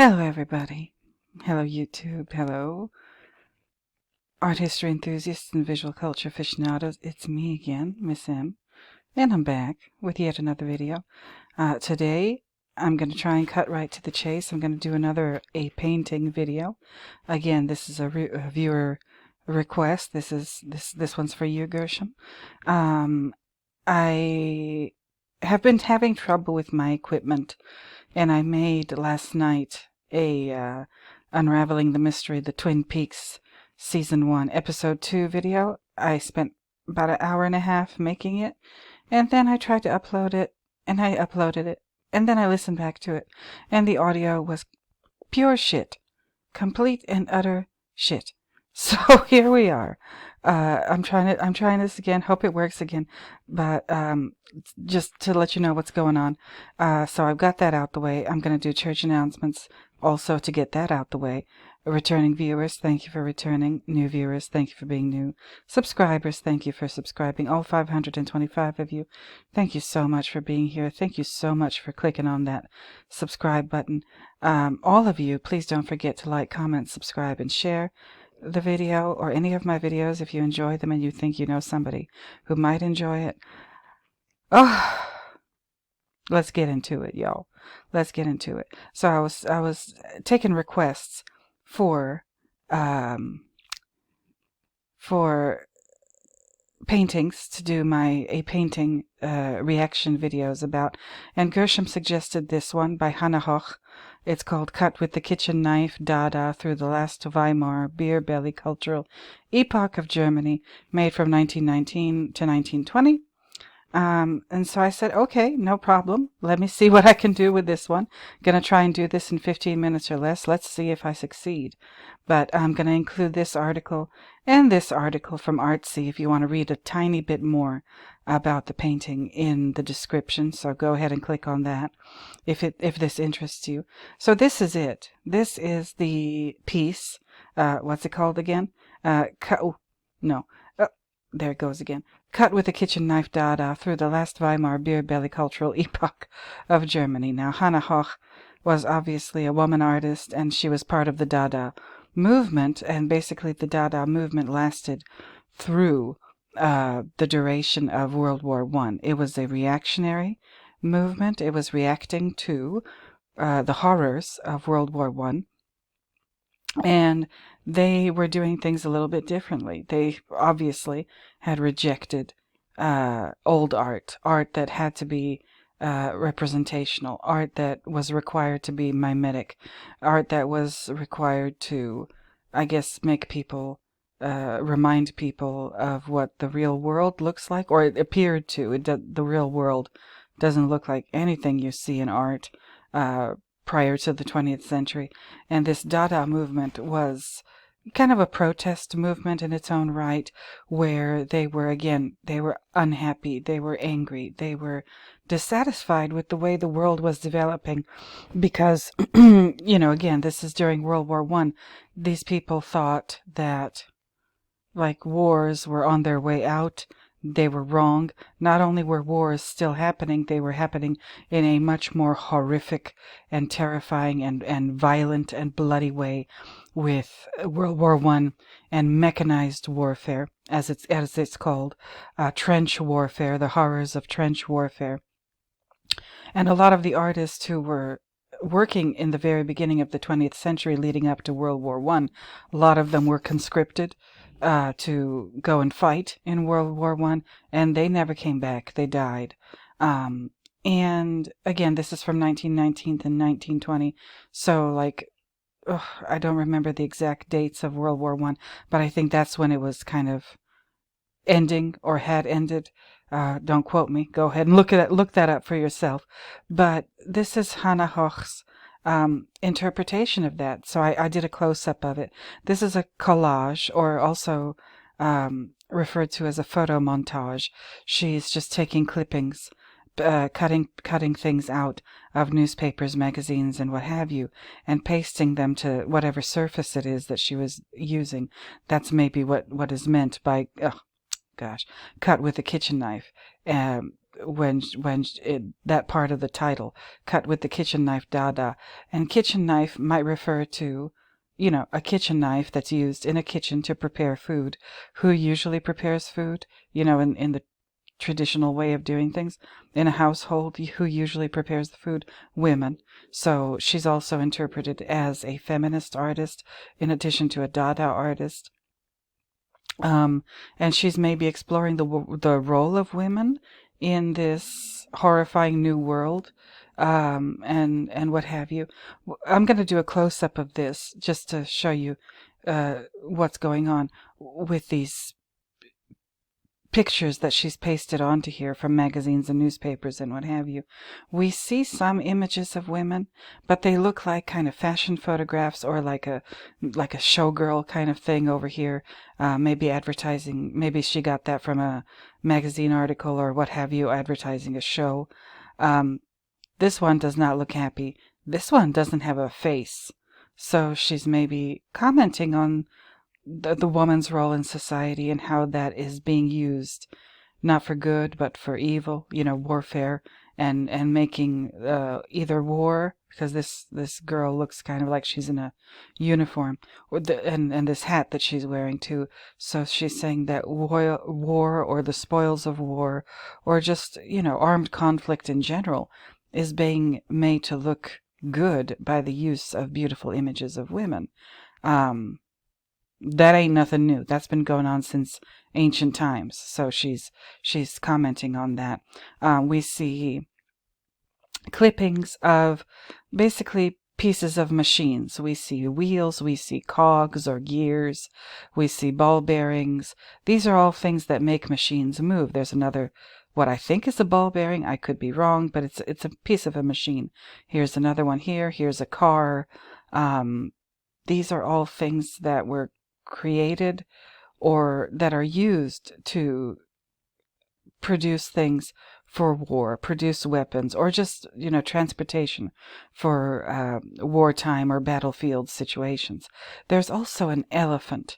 Hello, everybody. Hello, YouTube. Hello, art history enthusiasts and visual culture aficionados. It's me again, Miss M, and I'm back with yet another video. Today, I'm going to try and cut right to the chase. I'm going to do another painting video. Again, this is a viewer request. This one's for you, Gershom. I have been having trouble with my equipment, and I made last night a Unraveling the Mystery, the Twin Peaks Season 1, Episode 2 video. I spent about an hour and a half making it, and then I tried to upload it, and I uploaded it, and then I listened back to it, and the audio was pure shit. Complete and utter shit. So here we are. I'm trying this again. Hope it works again. But just to let you know what's going on. So I've got that out the way. I'm going to do church announcements also to get that out the way. Returning viewers, thank you for returning. New viewers, thank you for being new. Subscribers, thank you for subscribing. All 525 of you, thank you so much for being here. Thank you so much for clicking on that subscribe button. All of you, please don't forget to like, comment, subscribe, and share the video or any of my videos if you enjoy them and you think you know somebody who might enjoy it. Oh, let's get into it, y'all. Let's get into it. So I was taking requests for paintings to do a painting reaction videos about, and Gershom suggested this one by Hannah Hoch. It's called Cut with the Kitchen Knife, Dada Through the Last Weimar Beer Belly Cultural Epoch of Germany, made from 1919 to 1920. And so I said, okay, no problem. Let me see what I can do with this one. Gonna try and do this in 15 minutes or less. Let's see if I succeed. But I'm gonna include this article and this article from Artsy if you want to read a tiny bit more about the painting in the description. So go ahead and click on that if this interests you. So this is it. This is the piece. What's it called again? There it goes again. Cut with a Kitchen Knife, Dada Through the Last Weimar Beer Belly Cultural Epoch of Germany. Now, Hannah Hoch was obviously a woman artist, and she was part of the Dada movement, and basically the Dada movement lasted through the duration of World War I. It was a reactionary movement. It was reacting to the horrors of World War I. And they were doing things a little bit differently. They obviously had rejected old art that had to be representational, art that was required to be mimetic, art that was required to, I guess, make people, remind people of what the real world looks like, or it appeared to. The real world doesn't look like anything you see in art prior to the 20th century. And this Dada movement was kind of a protest movement in its own right, where they were unhappy, they were angry, they were dissatisfied with the way the world was developing, because, again, this is during World War I. These people thought that, like, wars were on their way out. They were wrong. Not only were wars still happening, they were happening in a much more horrific and terrifying and violent and bloody way, with World War I and mechanized warfare, as it's called, trench warfare, the horrors of trench warfare. And a lot of the artists who were working in the very beginning of the 20th century leading up to World War I, a lot of them were conscripted to go and fight in World War I, and they never came back. They died. And again, this is from 1919 to 1920. So, I don't remember the exact dates of World War I, but I think that's when it was kind of ending or had ended. Don't quote me. Go ahead and look that up for yourself. But this is Hannah Hoch's interpretation of that. So I did a close-up of it. This is a collage, or also referred to as a photo montage. She's just taking clippings, cutting things out of newspapers, magazines, and what have you, and pasting them to whatever surface it is that she was using. That's maybe what is meant by cut with a kitchen knife. that part of the title, cut with the kitchen knife Dada. And kitchen knife might refer to, a kitchen knife that's used in a kitchen to prepare food. Who usually prepares food, in the traditional way of doing things in a household? Who usually prepares the food? Women. So she's also interpreted as a feminist artist in addition to a Dada artist. And she's maybe exploring the role of women in this horrifying new world, and what have you. I'm going to do a close-up of this just to show you what's going on with these pictures that she's pasted onto here from magazines and newspapers and what have you. We see some images of women, but they look like kind of fashion photographs, or like a showgirl kind of thing over here. Maybe advertising. Maybe she got that from a magazine article or what have you, advertising a show. This one does not look happy. This one doesn't have a face. So she's maybe commenting on the woman's role in society and how that is being used, not for good but for evil, warfare, and making either war, because this girl looks kind of like she's in a uniform, and this hat that she's wearing too. So she's saying that war or the spoils of war, or just armed conflict in general, is being made to look good by the use of beautiful images of women. That ain't nothing new. That's been going on since ancient times. So she's commenting on that. We see clippings of basically pieces of machines. We see wheels, we see cogs or gears, we see ball bearings. These are all things that make machines move. There's another, what I think is a ball bearing. I could be wrong, but it's a piece of a machine. Here's another one here. Here's a car. These are all things that were created or that are used to produce things for war, produce weapons, or just, transportation for wartime or battlefield situations. There's also an elephant.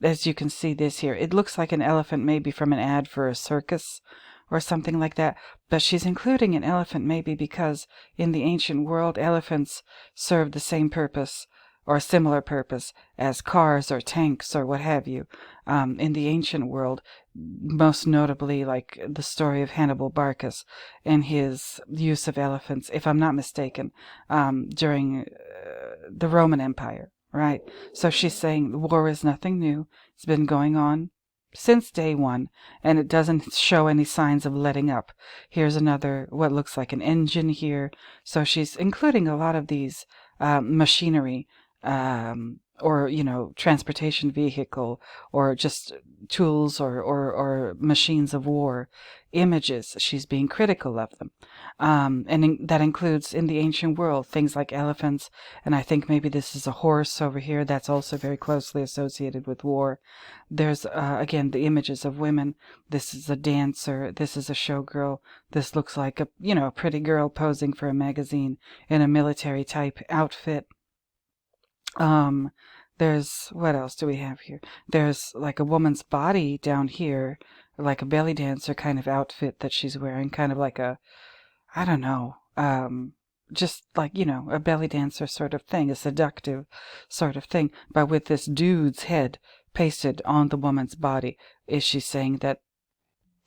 As you can see this here, it looks like an elephant maybe from an ad for a circus or something like that, but she's including an elephant maybe because in the ancient world, elephants served the same purpose or a similar purpose as cars or tanks or what have you. In the ancient world, most notably like the story of Hannibal Barcus and his use of elephants, if I'm not mistaken, during the Roman Empire, right? So she's saying war is nothing new. It's been going on since day one, and it doesn't show any signs of letting up. Here's another, what looks like an engine here. So she's including a lot of these machinery, or transportation vehicle, or just tools, or machines of war images. She's being critical of them, that includes in the ancient world things like elephants, and I think maybe this is a horse over here that's also very closely associated with war. There's again the images of women. This is a dancer, this is a showgirl, this looks like a pretty girl posing for a magazine in a military type outfit. There's, what else do we have here? There's like a woman's body down here, like a belly dancer kind of outfit that she's wearing, kind of like a, I don't know, just like, a belly dancer sort of thing, a seductive sort of thing, but with this dude's head pasted on the woman's body. Is she saying that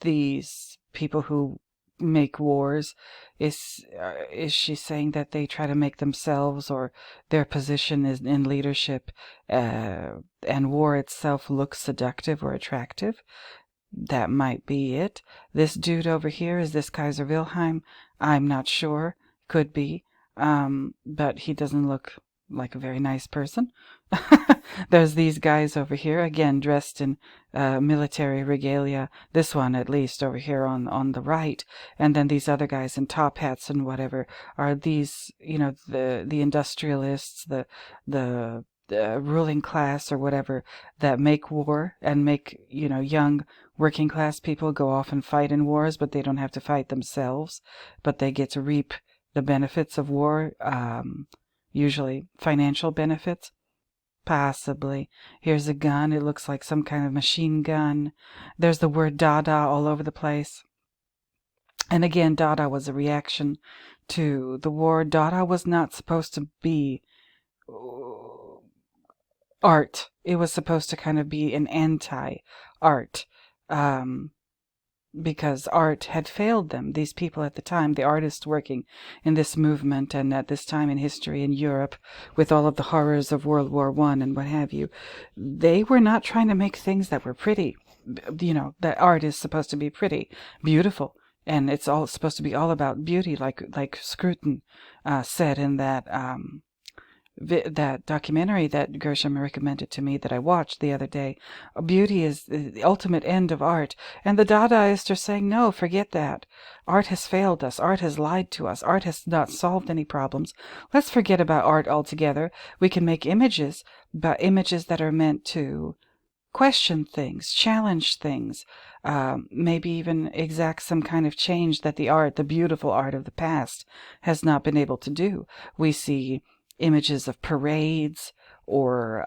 these people who make wars, is she saying that they try to make themselves or their position is in leadership, and war itself looks seductive or attractive? That might be it. This dude over here, is this Kaiser Wilhelm? I'm not sure. Could be. But he doesn't look like a very nice person. There's these guys over here, again, dressed in military regalia. This one, at least, over here on the right. And then these other guys in top hats and whatever are these, the industrialists, the ruling class or whatever, that make war and make, young working class people go off and fight in wars, but they don't have to fight themselves, but they get to reap the benefits of war, usually financial benefits. Possibly. Here's a gun. It looks like some kind of machine gun. There's the word Dada all over the place. And again, Dada was a reaction to the war. Dada was not supposed to be art. It was supposed to kind of be an anti-art, because art had failed them. These people at the time, the artists working in this movement and at this time in history in Europe, with all of the horrors of World War I and what have you, they were not trying to make things that were pretty. That art is supposed to be pretty, beautiful, and it's all supposed to be all about beauty, like Scruton said in that documentary that Gershom recommended to me that I watched the other day. Beauty is the ultimate end of art. And the Dadaists are saying, no, forget that. Art has failed us. Art has lied to us. Art has not solved any problems. Let's forget about art altogether. We can make images, but images that are meant to question things, challenge things, maybe even exact some kind of change that the beautiful art of the past has not been able to do. We see images of parades or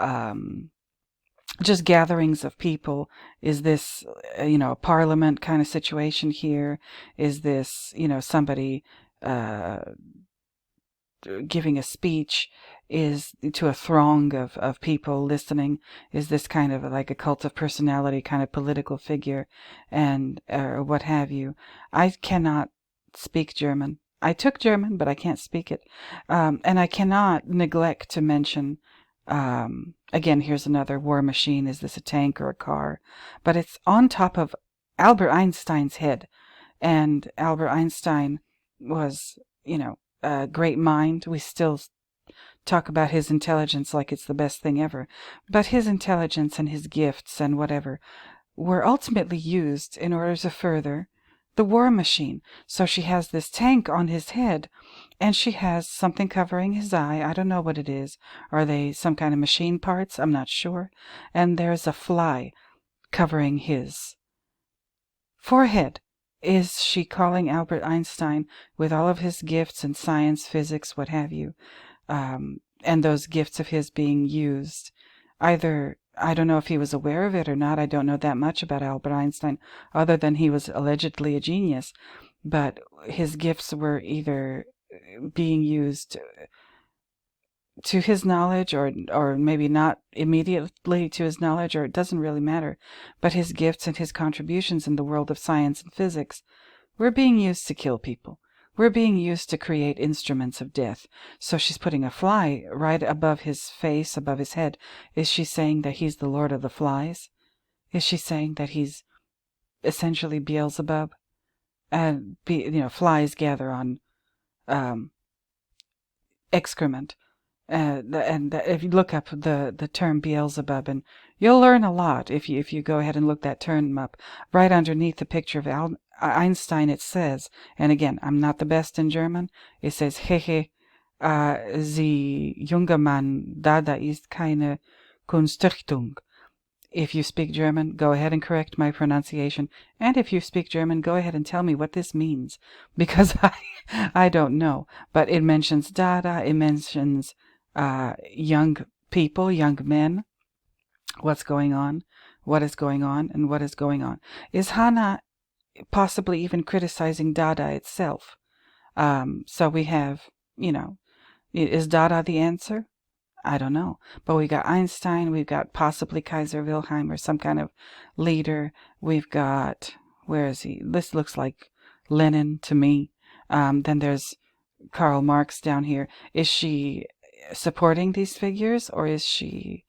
just gatherings of people. Is this, a parliament kind of situation here? Is this, somebody giving a speech is to a throng of people listening? Is this kind of like a cult of personality kind of political figure and what have you? I cannot speak German. I took German, but I can't speak it. And I cannot neglect to mention, again, here's another war machine. Is this a tank or a car? But it's on top of Albert Einstein's head. And Albert Einstein was, a great mind. We still talk about his intelligence like it's the best thing ever. But his intelligence and his gifts and whatever were ultimately used in order to further the war machine. So she has this tank on his head, and she has something covering his eye. I don't know what it is. Are they some kind of machine parts? I'm not sure. And there's a fly covering his forehead. Is she calling Albert Einstein, with all of his gifts in science, physics, what have you, and those gifts of his being used, either, I don't know if he was aware of it or not. I don't know that much about Albert Einstein, other than he was allegedly a genius, but his gifts were either being used to his knowledge or maybe not immediately to his knowledge, or it doesn't really matter. But his gifts and his contributions in the world of science and physics were being used to kill people. We're being used to create instruments of death. So she's putting a fly right above his face, above his head. Is she saying that he's the Lord of the Flies? Is she saying that he's essentially Beelzebub? And flies gather on excrement. And if you look up the term Beelzebub, and you'll learn a lot if you go ahead and look that term up. Right underneath the picture of Einstein, it says, and again, I'm not the best in German, it says, Hehe, Sie junger Mann, Dada ist keine Kunstrichtung. If you speak German, go ahead and correct my pronunciation. And if you speak German, go ahead and tell me what this means, because I don't know. But it mentions Dada, it mentions young people, young men. What's going on? What is going on? And what is going on? Is Hannah possibly even criticizing Dada itself? So we have, is Dada the answer? I don't know. But we got Einstein, we've got possibly Kaiser Wilhelm or some kind of leader. We've got, where is he? This looks like Lenin to me. Then there's Karl Marx down here. Is she supporting these figures, or is she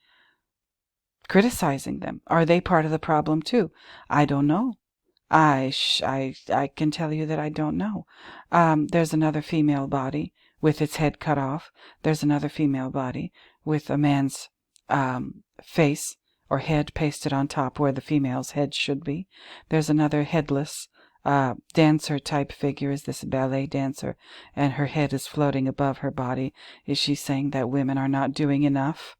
criticizing them? Are they part of the problem too? I don't know. I can tell you that I don't know. There's another female body with its head cut off. There's another female body with a man's face or head pasted on top where the female's head should be. There's another headless dancer type figure. Is this a ballet dancer? And her head is floating above her body. Is she saying that women are not doing enough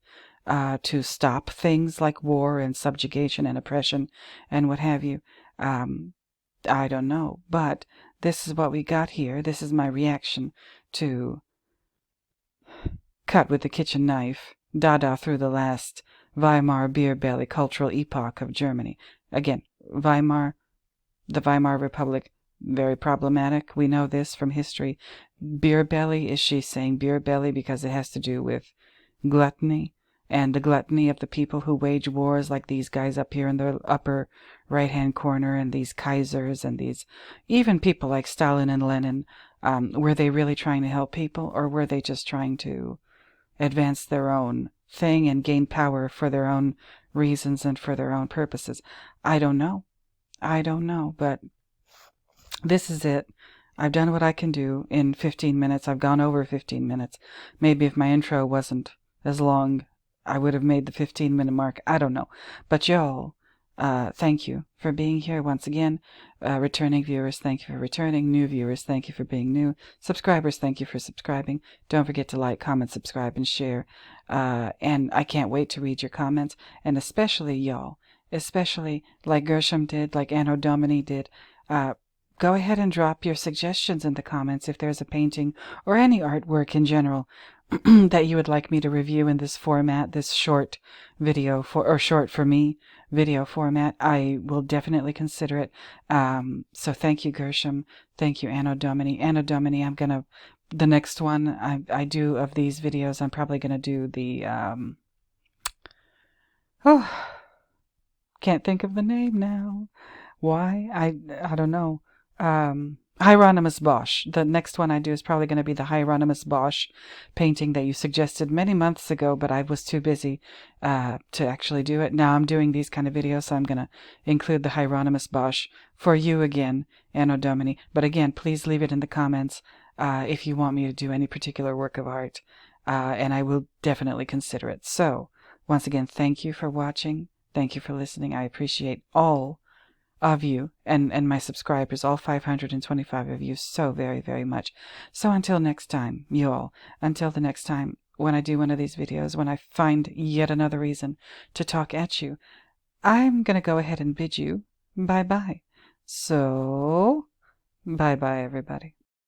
to stop things like war and subjugation and oppression and what have you? I don't know, but this is what we got here. This is my reaction to Cut with the Kitchen Knife, Dada through the last Weimar beer belly cultural epoch of Germany. Again, Weimar, the Weimar Republic, Very problematic. We know this from history. Beer belly, is she saying beer belly because it has to do with gluttony? And the gluttony of the people who wage wars, like these guys up here in the upper right-hand corner, and these Kaisers, and these even people like Stalin and Lenin, were they really trying to help people, or were they just trying to advance their own thing and gain power for their own reasons and for their own purposes? I don't know. I don't know, but this is it. I've done what I can do in 15 minutes. I've gone over 15 minutes. Maybe if my intro wasn't as long, I would have made the 15-minute mark. I don't know. But y'all, thank you for being here once again. Returning viewers, thank you for returning. New viewers, thank you for being new. Subscribers, thank you for subscribing. Don't forget to like, comment, subscribe, and share. And I can't wait to read your comments. And especially y'all, especially like Gershom did, like Anno Domini did, go ahead and drop your suggestions in the comments if there's a painting or any artwork in general that you would like me to review in this format, this short video or short for me video format. I will definitely consider it. So thank you, Gershom. Thank you, Anno Domini. Anno Domini, the next one I do of these videos, I'm probably gonna do the, can't think of the name now. Why? I don't know. Hieronymus Bosch. The next one I do is probably going to be the Hieronymus Bosch painting that you suggested many months ago, but I was too busy to actually do it. Now I'm doing these kind of videos, so I'm going to include the Hieronymus Bosch for you again, Anno Domini. But again, please leave it in the comments if you want me to do any particular work of art, and I will definitely consider it. So, once again, thank you for watching. Thank you for listening. I appreciate all of you and my subscribers, all 525 of you, so very, very much. So until next time, you all, until the next time when I do one of these videos, when I find yet another reason to talk at you, I'm going to go ahead and bid you bye-bye. So, bye-bye, everybody.